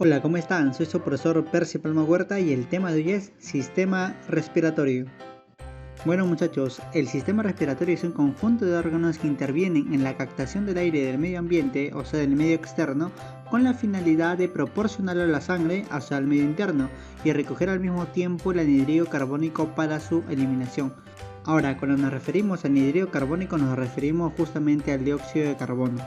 Hola, ¿cómo están? Soy su profesor Percy Palma Huerta y el tema de hoy es sistema respiratorio. Bueno muchachos, el sistema respiratorio es un conjunto de órganos que intervienen en la captación del aire del medio ambiente, o sea del medio externo, con la finalidad de proporcionarlo a la sangre, o sea al medio interno, y recoger al mismo tiempo el anhídrido carbónico para su eliminación. Ahora, cuando nos referimos al anhídrido carbónico nos referimos justamente al dióxido de carbono.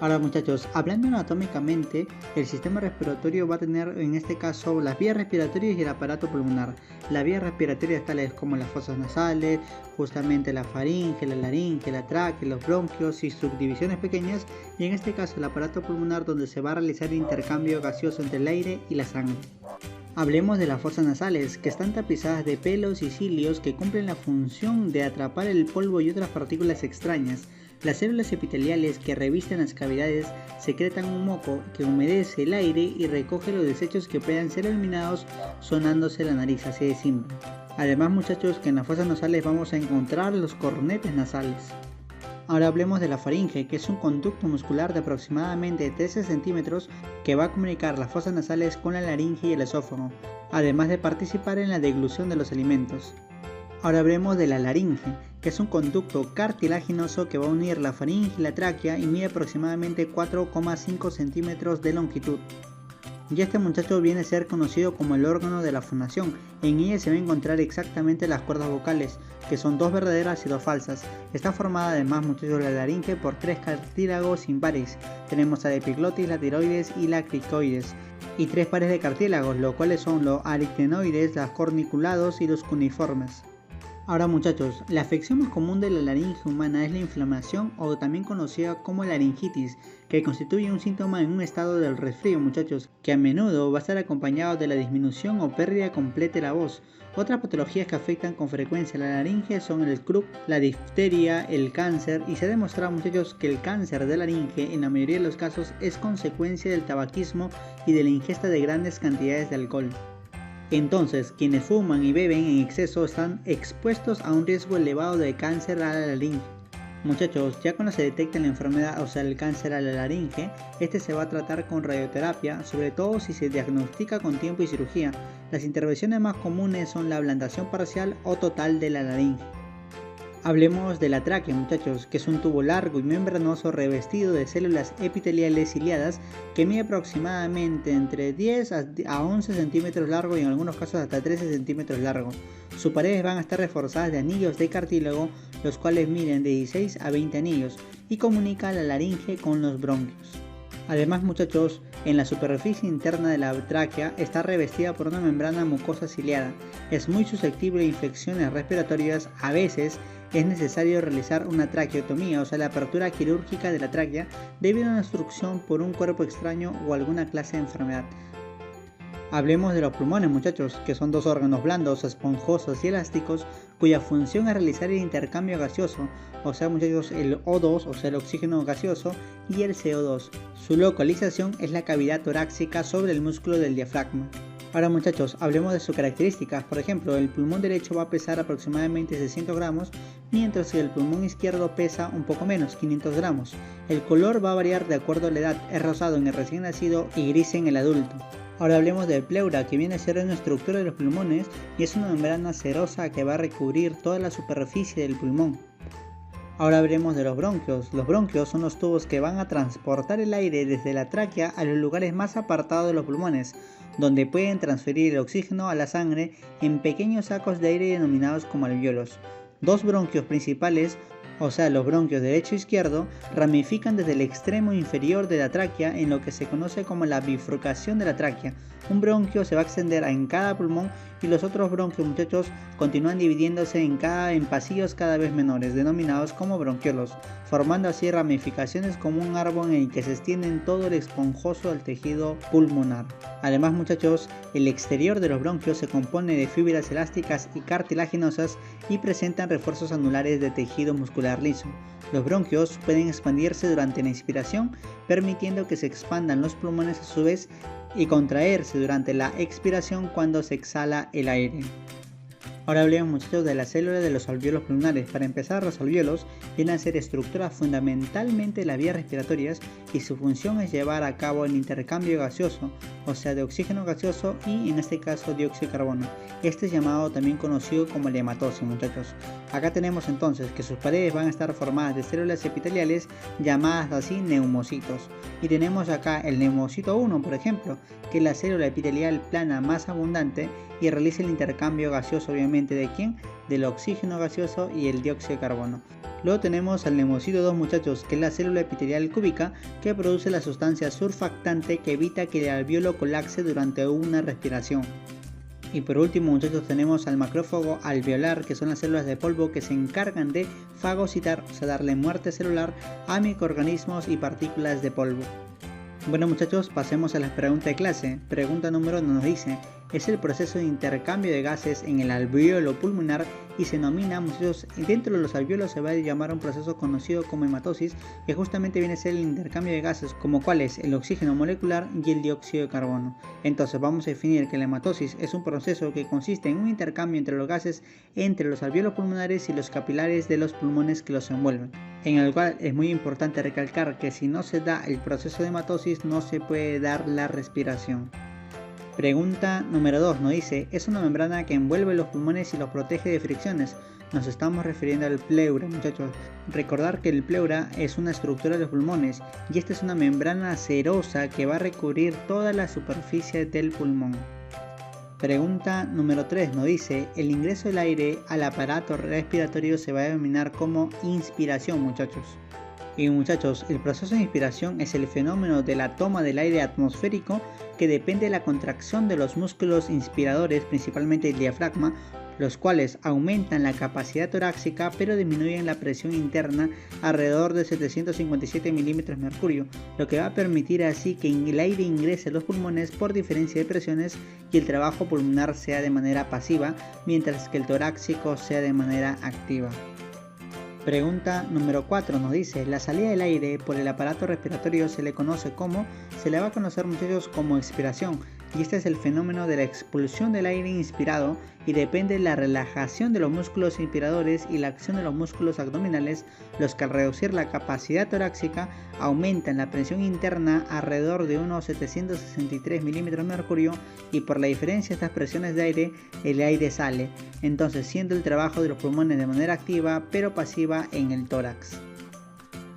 Ahora muchachos, hablando anatómicamente, el sistema respiratorio va a tener en este caso las vías respiratorias y el aparato pulmonar. Las vías respiratorias tales como las fosas nasales, justamente la faringe, la laringe, la tráquea, los bronquios y subdivisiones pequeñas, y en este caso el aparato pulmonar donde se va a realizar el intercambio gaseoso entre el aire y la sangre. Hablemos de las fosas nasales, que están tapizadas de pelos y cilios que cumplen la función de atrapar el polvo y otras partículas extrañas. Las células epiteliales que revisten las cavidades secretan un moco que humedece el aire y recoge los desechos que puedan ser eliminados sonándose la nariz, así de simple. Además muchachos, que en las fosas nasales vamos a encontrar los cornetes nasales. Ahora hablemos de la faringe, que es un conducto muscular de aproximadamente 13 centímetros que va a comunicar las fosas nasales con la laringe y el esófago, además de participar en la deglución de los alimentos. Ahora hablemos de la laringe, que es un conducto cartilaginoso que va a unir la faringe y la tráquea y mide aproximadamente 4,5 centímetros de longitud. Y este muchacho viene a ser conocido como el órgano de la fonación. En ella se va a encontrar exactamente las cuerdas vocales, que son dos verdaderas y dos falsas. Está formada además muchachos la laringe por tres cartílagos impares. Tenemos a la epiglotis, la tiroides y la cricoides. Y tres pares de cartílagos, los cuales son los aritenoides, los corniculados y los cuneiformes. Ahora muchachos, la afección más común de la laringe humana es la inflamación o también conocida como laringitis, que constituye un síntoma en un estado del resfrío muchachos, que a menudo va a estar acompañado de la disminución o pérdida completa de la voz. Otras patologías que afectan con frecuencia la laringe son el croup, la difteria, el cáncer, y se ha demostrado muchachos que el cáncer de laringe en la mayoría de los casos es consecuencia del tabaquismo y de la ingesta de grandes cantidades de alcohol. Entonces, quienes fuman y beben en exceso están expuestos a un riesgo elevado de cáncer a la laringe. Muchachos, ya cuando se detecta la enfermedad, o sea el cáncer a la laringe, este se va a tratar con radioterapia, sobre todo si se diagnostica con tiempo y cirugía. Las intervenciones más comunes son la ablandación parcial o total de la laringe. Hablemos de la tráquea muchachos, que es un tubo largo y membranoso revestido de células epiteliales ciliadas que mide aproximadamente entre 10 a 11 centímetros largo y en algunos casos hasta 13 centímetros largo. Sus paredes van a estar reforzadas de anillos de cartílago, los cuales miden de 16 a 20 anillos y comunica la laringe con los bronquios. Además muchachos, en la superficie interna de la tráquea está revestida por una membrana mucosa ciliada. Es muy susceptible a infecciones respiratorias. A veces es necesario realizar una traqueotomía, o sea la apertura quirúrgica de la tráquea debido a una obstrucción por un cuerpo extraño o alguna clase de enfermedad. Hablemos de los pulmones muchachos, que son dos órganos blandos, esponjosos y elásticos cuya función es realizar el intercambio gaseoso, o sea muchachos el O2, o sea el oxígeno gaseoso, y el CO2. Su localización es la cavidad torácica sobre el músculo del diafragma. Ahora muchachos, hablemos de sus características. Por ejemplo, el pulmón derecho va a pesar aproximadamente 600 gramos, mientras que el pulmón izquierdo pesa un poco menos, 500 gramos. El color va a variar de acuerdo a la edad, es rosado en el recién nacido y gris en el adulto. Ahora hablemos del pleura, que viene a ser una estructura de los pulmones y es una membrana cerosa que va a recubrir toda la superficie del pulmón. Ahora hablemos de los bronquios. Los bronquios son los tubos que van a transportar el aire desde la tráquea a los lugares más apartados de los pulmones, donde pueden transferir el oxígeno a la sangre en pequeños sacos de aire denominados como alvéolos. Dos bronquios principales, o sea los bronquios derecho e izquierdo, ramifican desde el extremo inferior de la tráquea en lo que se conoce como la bifurcación de la tráquea. Un bronquio se va a extender en cada pulmón y los otros bronquios muchachos continúan dividiéndose en pasillos cada vez menores, denominados como bronquiolos, formando así ramificaciones como un árbol en el que se extiende en todo el esponjoso del tejido pulmonar. Además muchachos, el exterior de los bronquios se compone de fibras elásticas y cartilaginosas y presentan refuerzos anulares de tejido muscular liso. Los bronquios pueden expandirse durante la inspiración, permitiendo que se expandan los pulmones a su vez y contraerse durante la expiración cuando se exhala el aire. Ahora hablemos muchachos de las células de los alvéolos pulmonares. Para empezar, los alvéolos vienen a ser estructuras fundamentalmente de las vías respiratorias y su función es llevar a cabo el intercambio gaseoso, o sea de oxígeno gaseoso y en este caso dióxido de carbono. Este es llamado también conocido como la hematosis, muchachos. Acá tenemos entonces que sus paredes van a estar formadas de células epiteliales llamadas así neumocitos. Y tenemos acá el neumocito 1, por ejemplo, que es la célula epitelial plana más abundante y realiza el intercambio gaseoso, obviamente, ¿de quién? Del oxígeno gaseoso y el dióxido de carbono. Luego tenemos al neumocito 2, muchachos, que es la célula epitelial cúbica que produce la sustancia surfactante que evita que el alveolo colapse durante una respiración. Y por último, muchachos, tenemos al macrófago alveolar, que son las células de polvo que se encargan de fagocitar, o sea, darle muerte celular a microorganismos y partículas de polvo. Bueno, muchachos, pasemos a las preguntas de clase. Pregunta número 1 nos dice: es el proceso de intercambio de gases en el alveolo pulmonar y se denomina, muchachos, dentro de los alveolos se va a llamar un proceso conocido como hematosis, que justamente viene a ser el intercambio de gases, como cuáles el oxígeno molecular y el dióxido de carbono. Entonces vamos a definir que la hematosis es un proceso que consiste en un intercambio entre los gases entre los alveolos pulmonares y los capilares de los pulmones que los envuelven, en el cual es muy importante recalcar que si no se da el proceso de hematosis no se puede dar la respiración. Pregunta número 2 nos dice: es una membrana que envuelve los pulmones y los protege de fricciones. Nos estamos refiriendo al pleura, muchachos. Recordar que el pleura es una estructura de los pulmones y esta es una membrana cerosa que va a recubrir toda la superficie del pulmón. Pregunta número 3 nos dice: el ingreso del aire al aparato respiratorio se va a denominar como inspiración, muchachos. Y muchachos, el proceso de inspiración es el fenómeno de la toma del aire atmosférico que depende de la contracción de los músculos inspiradores, principalmente el diafragma, los cuales aumentan la capacidad torácica pero disminuyen la presión interna alrededor de 757 milímetros de mercurio, lo que va a permitir así que el aire ingrese a los pulmones por diferencia de presiones y el trabajo pulmonar sea de manera pasiva, mientras que el torácico sea de manera activa. Pregunta número 4 nos dice: la salida del aire por el aparato respiratorio se le conoce como, se le va a conocer, muchachos, como expiración, y este es el fenómeno de la expulsión del aire inspirado y depende de la relajación de los músculos inspiradores y la acción de los músculos abdominales, los que al reducir la capacidad torácica aumentan la presión interna alrededor de unos 763 milímetros de mercurio y por la diferencia de estas presiones de aire, el aire sale, entonces siendo el trabajo de los pulmones de manera activa pero pasiva en el tórax.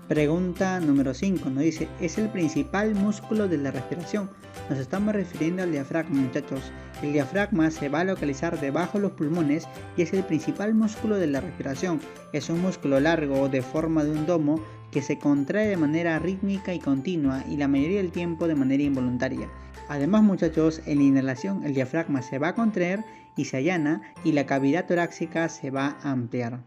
Pregunta número 5 nos dice: es el principal músculo de la respiración. Nos estamos refiriendo al diafragma, muchachos. El diafragma se va a localizar debajo de los pulmones y es el principal músculo de la respiración. Es un músculo largo de forma de un domo que se contrae de manera rítmica y continua y la mayoría del tiempo de manera involuntaria. Además, muchachos, en la inhalación el diafragma se va a contraer y se allana y la cavidad torácica se va a ampliar.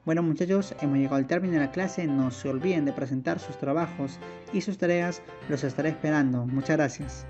Bueno, muchachos, hemos llegado al término de la clase. No se olviden de presentar sus trabajos y sus tareas, los estaré esperando. Muchas gracias.